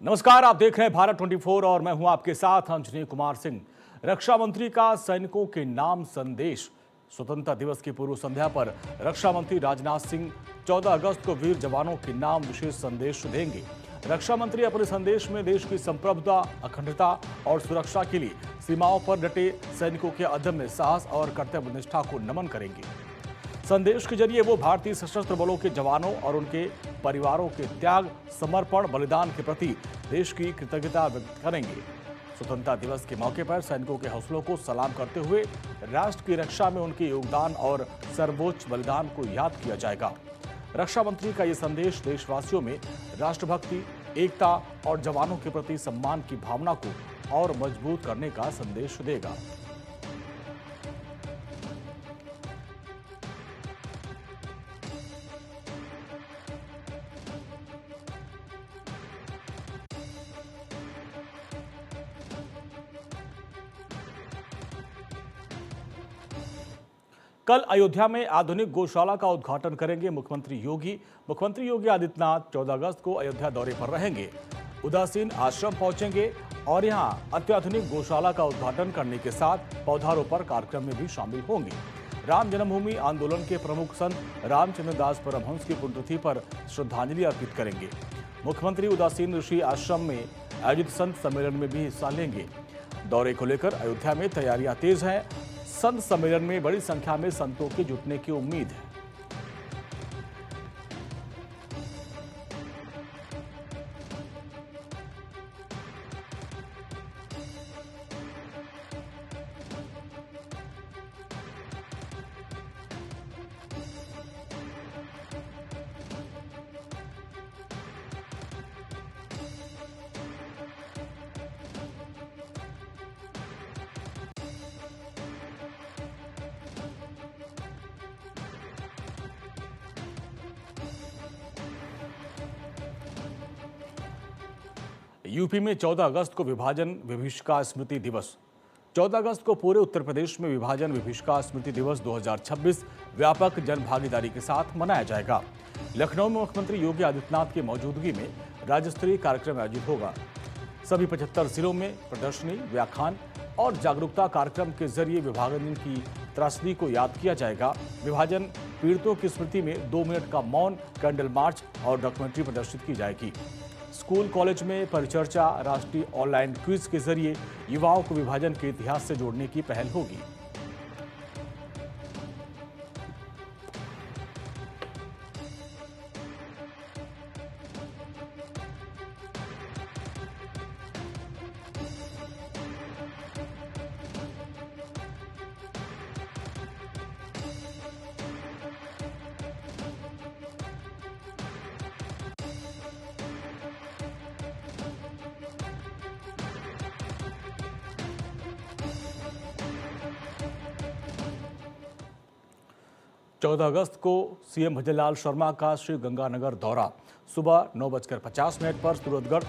नमस्कार, आप देख रहे हैं भारत 24 और मैं हूं आपके साथ अंजनी कुमार सिंह। रक्षा मंत्री का सैनिकों के नाम संदेश। स्वतंत्रता दिवस की पूर्व संध्या पर रक्षा मंत्री राजनाथ सिंह 14 अगस्त को वीर जवानों के नाम विशेष संदेश देंगे। रक्षा मंत्री अपने संदेश में देश की संप्रभुता, अखंडता और सुरक्षा के लिए सीमाओं पर डटे सैनिकों के अदम्य साहस और कर्तव्य निष्ठा को नमन करेंगे। संदेश के जरिए वो भारतीय सशस्त्र बलों के जवानों और उनके परिवारों के त्याग, समर्पण, बलिदान के प्रति देश की कृतज्ञता व्यक्त करेंगे। स्वतंत्रता दिवस के मौके पर सैनिकों के हौसलों को सलाम करते हुए राष्ट्र की रक्षा में उनके योगदान और सर्वोच्च बलिदान को याद किया जाएगा। रक्षा मंत्री का ये संदेश देशवासियों में राष्ट्रभक्ति, एकता और जवानों के प्रति सम्मान की भावना को और मजबूत करने का संदेश देगा। कल अयोध्या में आधुनिक गौशाला का उद्घाटन करेंगे मुख्यमंत्री योगी आदित्यनाथ 14 अगस्त को अयोध्या दौरे पर रहेंगे। उदासीन आश्रम पहुंचेंगे और यहां अत्याधुनिक गौशाला का उद्घाटन करने के साथ पौधारोपण कार्यक्रम में भी शामिल होंगे। राम जन्मभूमि आंदोलन के प्रमुख संत रामचंद्र दास परमहंस की पुण्यतिथि पर श्रद्धांजलि अर्पित करेंगे। मुख्यमंत्री उदासीन ऋषि आश्रम में आयोजित संत सम्मेलन में भी हिस्सा लेंगे। दौरे को लेकर अयोध्या में तैयारियां तेज हैं। संत सम्मेलन में बड़ी संख्या में संतों के जुटने की उम्मीद है। यूपी में 14 अगस्त को विभाजन विभीषिका स्मृति दिवस। 14 अगस्त को पूरे उत्तर प्रदेश में विभाजन विभीषिका स्मृति दिवस 2026 व्यापक जन भागीदारी के साथ मनाया जाएगा। लखनऊ में मुख्यमंत्री योगी आदित्यनाथ की मौजूदगी में राज्य स्तरीय कार्यक्रम आयोजित होगा। सभी 75 जिलों में प्रदर्शनी, व्याख्यान और जागरूकता कार्यक्रम के जरिए विभाजन की त्रासदी को याद किया जाएगा। विभाजन पीड़ितों की स्मृति में 2 मिनट का मौन, कैंडल मार्च और डॉक्यूमेंट्री प्रदर्शित की जाएगी। स्कूल कॉलेज में परिचर्चा, राष्ट्रीय ऑनलाइन क्विज के जरिए युवाओं को विभाजन के इतिहास से जोड़ने की पहल होगी। चौदह अगस्त को सीएम भजनलाल शर्मा का श्री गंगानगर दौरा। सुबह 9:50 पर सूरतगढ़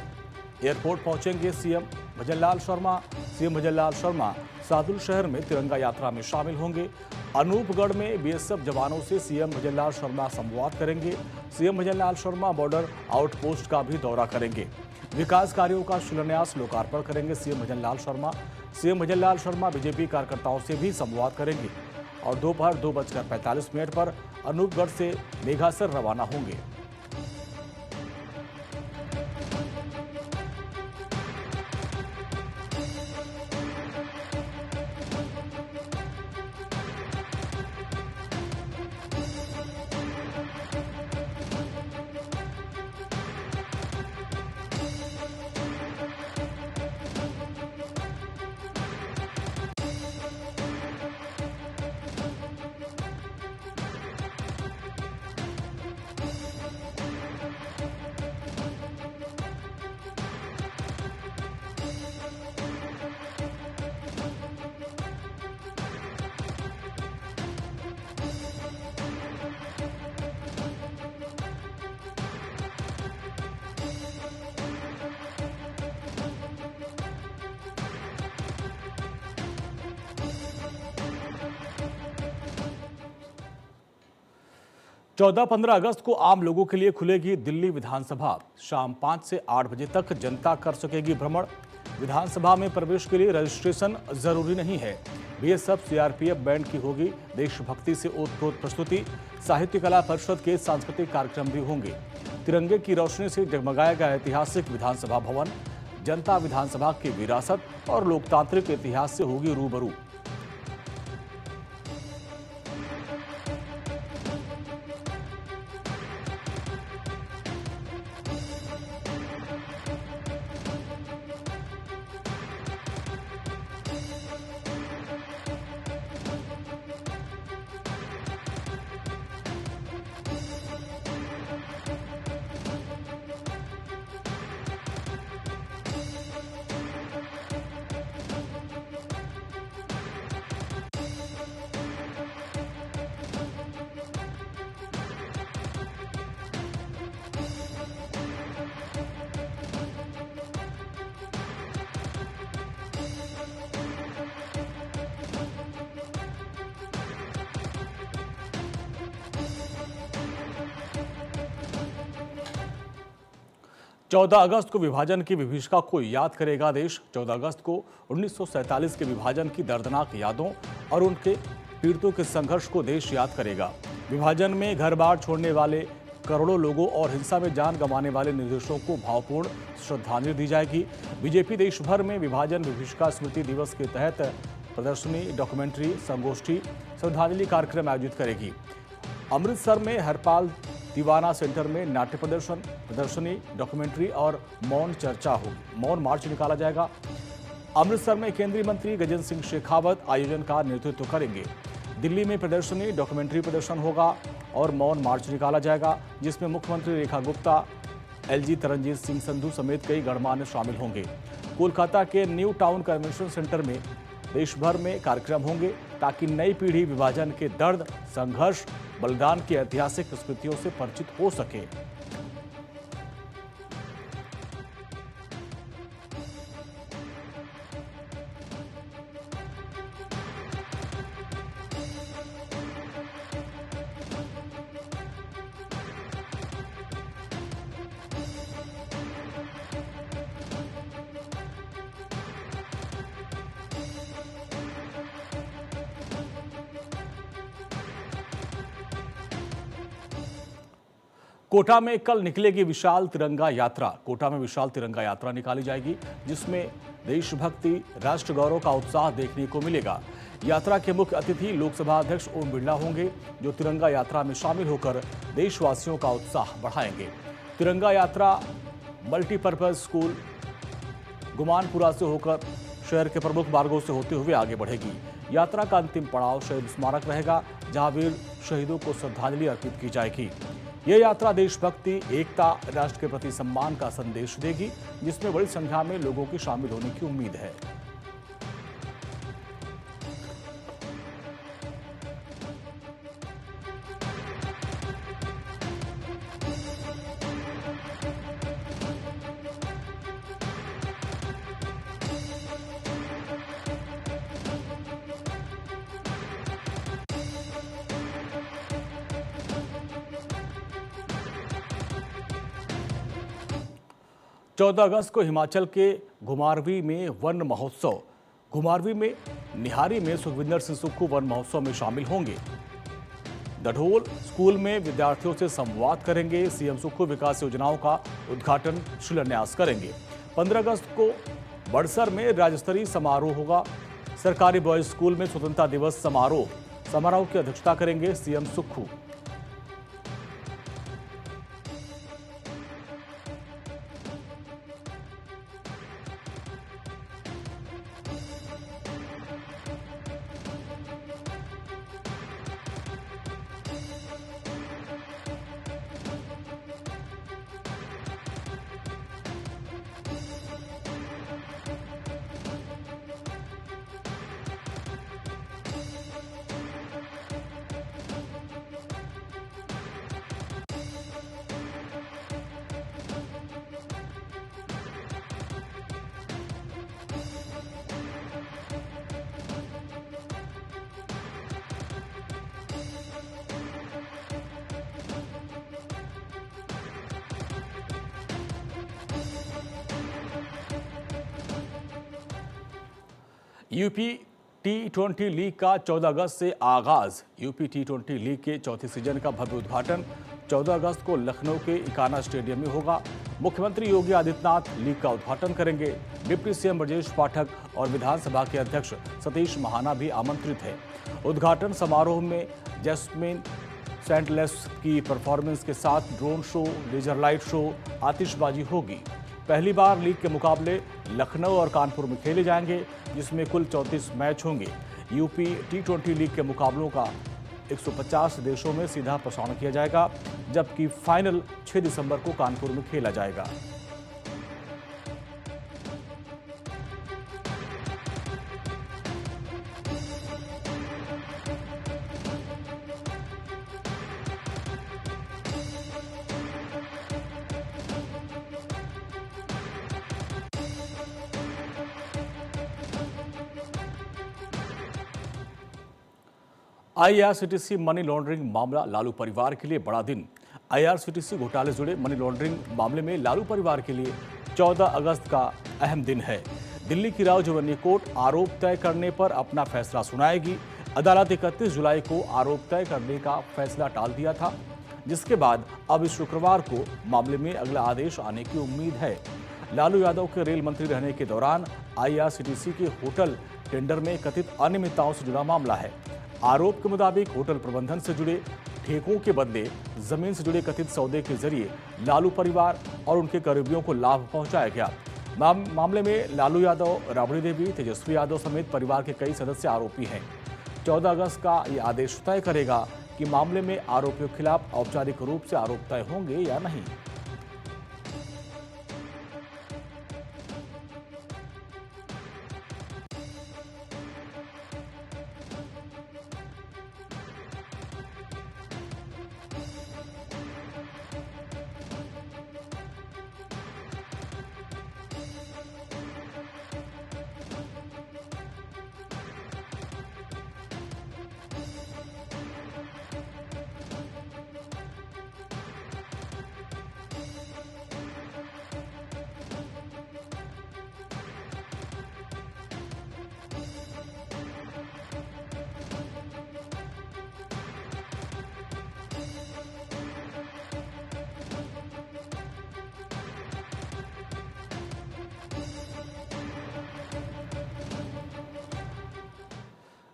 एयरपोर्ट पहुंचेंगे सीएम भजनलाल शर्मा सादुल शहर में तिरंगा यात्रा में शामिल होंगे। अनूपगढ़ में बीएसएफ जवानों से सीएम भजनलाल शर्मा संवाद करेंगे। CM Bhajanlal Sharma border outpost का भी दौरा करेंगे। विकास कार्यों का शिलान्यास, लोकार्पण करेंगे CM Bhajanlal Sharma. CM Bhajanlal Sharma BJP कार्यकर्ताओं से भी संवाद करेंगे और दोपहर 2:45 पर अनूपगढ़ से मेघासर रवाना होंगे। 14-15 अगस्त को आम लोगों के लिए खुलेगी दिल्ली विधानसभा। शाम 5 से 8 बजे तक जनता कर सकेगी भ्रमण। विधानसभा में प्रवेश के लिए रजिस्ट्रेशन जरूरी नहीं है। बीएसएफ सीआरपीएफ बैंड की होगी देशभक्ति से ओतप्रोत प्रस्तुति। साहित्य कला परिषद के सांस्कृतिक कार्यक्रम भी होंगे। तिरंगे की रोशनी से जगमगाएगा ऐतिहासिक विधानसभा भवन। जनता विधानसभा की विरासत और लोकतांत्रिक इतिहास से होगी रूबरू। चौदह अगस्त को विभाजन की विभीषिका को याद करेगा देश। 14 अगस्त को 1947 के विभाजन की दर्दनाक यादों और उनके पीड़ितों के संघर्ष को देश याद करेगा। विभाजन में घर बार छोड़ने वाले करोड़ों लोगों और हिंसा में जान गंवाने वाले निर्दोषों को भावपूर्ण श्रद्धांजलि दी जाएगी। बीजेपी देश भर में विभाजन विभीषिका स्मृति दिवस के तहत प्रदर्शनी, डॉक्यूमेंट्री, संगोष्ठी, श्रद्धांजलि कार्यक्रम आयोजित करेगी। अमृतसर में हरपाल दीवाना सेंटर में नाट्य प्रदर्शनी, डॉक्यूमेंट्री और मौन चर्चा होगी। मौन मार्च निकाला जाएगा। अमृतसर में केंद्रीय मंत्री गजेंद्र सिंह शेखावत आयोजन का नेतृत्व करेंगे। दिल्ली में प्रदर्शनी, डॉक्यूमेंट्री प्रदर्शन होगा और मौन मार्च निकाला जाएगा, जिसमें मुख्यमंत्री रेखा गुप्ता, एलजी तरनजीत सिंह संधू समेत कई गणमान्य शामिल होंगे। कोलकाता के न्यू टाउन कन्वेंशन सेंटर में देश भर में कार्यक्रम होंगे ताकि नई पीढ़ी विभाजन के दर्द, संघर्ष, बलिदान की ऐतिहासिक स्मृतियों से परिचित हो सके। कोटा में कल निकलेगी विशाल तिरंगा यात्रा। कोटा में विशाल तिरंगा यात्रा निकाली जाएगी, जिसमें देशभक्ति, राष्ट्र गौरव का उत्साह देखने को मिलेगा। यात्रा के मुख्य अतिथि लोकसभा अध्यक्ष ओम बिरला होंगे, जो तिरंगा यात्रा में शामिल होकर देशवासियों का उत्साह बढ़ाएंगे। तिरंगा यात्रा मल्टीपर्पज स्कूल गुमानपुरा से होकर शहर के प्रमुख मार्गों से होते हुए आगे बढ़ेगी। यात्रा का अंतिम पड़ाव शहीद स्मारक रहेगा, जहां वीर शहीदों को श्रद्धांजलि अर्पित की जाएगी। यह यात्रा देशभक्ति, एकता, राष्ट्र के प्रति सम्मान का संदेश देगी, जिसमें बड़ी संख्या में लोगों के शामिल होने की उम्मीद है। चौदह अगस्त को हिमाचल के घुमारवीं में वन महोत्सव। घुमारवीं में निहारी में सुखविंदर सिंह सुक्खू वन महोत्सव में शामिल होंगे। दढोल स्कूल में विद्यार्थियों से संवाद करेंगे। सीएम सुक्खू विकास योजनाओं का उद्घाटन, शिलान्यास करेंगे। 15 अगस्त को बड़सर में राज्य स्तरीय समारोह होगा। सरकारी बॉयज स्कूल में स्वतंत्रता दिवस समारोह की अध्यक्षता करेंगे CM Sukhu. UP T20 league का 14 अगस्त से आगाज। यूपी T20 लीग के चौथे सीजन का भव्य उद्घाटन 14 अगस्त को लखनऊ के इकाना स्टेडियम में होगा। मुख्यमंत्री योगी आदित्यनाथ लीग का उद्घाटन करेंगे। डिप्टी सीएम ब्रजेश पाठक और विधानसभा के अध्यक्ष सतीश महाना भी आमंत्रित हैं। उद्घाटन समारोह में जैस्मिन सेंटलेस की परफॉर्मेंस के साथ drone show, laser light show, आतिशबाजी होगी। पहली बार लीग के मुकाबले लखनऊ और कानपुर में खेले जाएंगे, जिसमें कुल 34 मैच होंगे। यूपी T20 लीग के मुकाबलों का 150 देशों में सीधा प्रसारण किया जाएगा, जबकि फाइनल 6 दिसंबर को कानपुर में खेला जाएगा। IRCTC मनी लॉन्ड्रिंग मामला लालू परिवार के लिए बड़ा दिन। IRCTC घोटाले से जुड़े मनी लॉन्ड्रिंग मामले में लालू परिवार के लिए 14 अगस्त का अहम दिन है। दिल्ली की राव जवन्नी कोर्ट आरोप तय करने पर अपना फैसला सुनाएगी। अदालत 31 जुलाई को आरोप तय करने का फैसला टाल दिया था, जिसके बाद अब इस शुक्रवार को मामले में अगला आदेश आने की उम्मीद है। लालू यादव के रेल मंत्री रहने के दौरान IRCTC के होटल टेंडर में कथित अनियमितताओं से जुड़ा मामला है। आरोप के मुताबिक होटल प्रबंधन से जुड़े ठेकों के बदले जमीन से जुड़े कथित सौदे के जरिए लालू परिवार और उनके करीबियों को लाभ पहुंचाया गया। मामले में लालू यादव, राबड़ी देवी, तेजस्वी यादव समेत परिवार के कई सदस्य आरोपी हैं। 14 अगस्त का ये आदेश तय करेगा कि मामले में आरोपियों के खिलाफ औपचारिक रूप से आरोप तय होंगे या नहीं।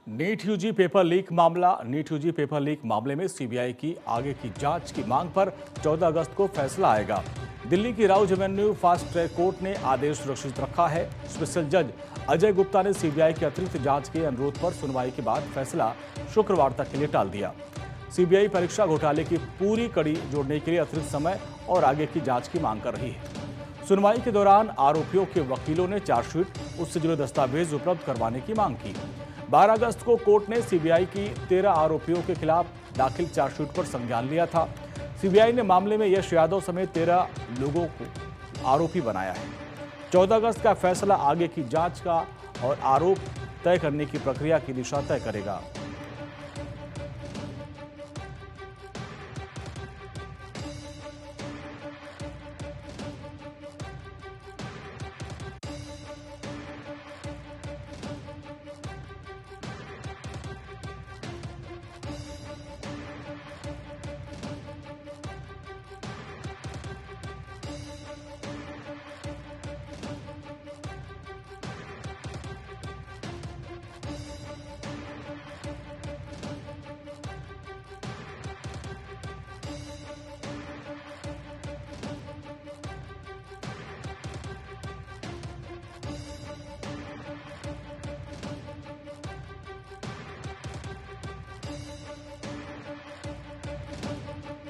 नीट यूजी पेपर लीक मामला। नीट यूजी पेपर लीक मामले में सीबीआई की आगे की जांच की मांग पर 14 अगस्त को फैसला आएगा। दिल्ली की Rao Avenue fast track court ने आदेश सुरक्षित रखा है। स्पेशल जज अजय गुप्ता ने सीबीआई की अतिरिक्त जांच के अनुरोध पर सुनवाई के बाद फैसला शुक्रवार तक के लिए टाल दिया। सीबीआई परीक्षा घोटाले की पूरी कड़ी जोड़ने के लिए अतिरिक्त समय और आगे की जांच की मांग कर रही है। सुनवाई के दौरान आरोपियों के वकीलों ने चार्जशीट, उससे जुड़े दस्तावेज उपलब्ध करवाने की मांग की। 12 अगस्त को कोर्ट ने सीबीआई की 13 आरोपियों के खिलाफ दाखिल चार्जशीट पर संज्ञान लिया था। सीबीआई ने मामले में यश यादव समेत 13 लोगों को आरोपी बनाया है। 14 अगस्त का फैसला आगे की जांच का और आरोप तय करने की प्रक्रिया की दिशा तय करेगा।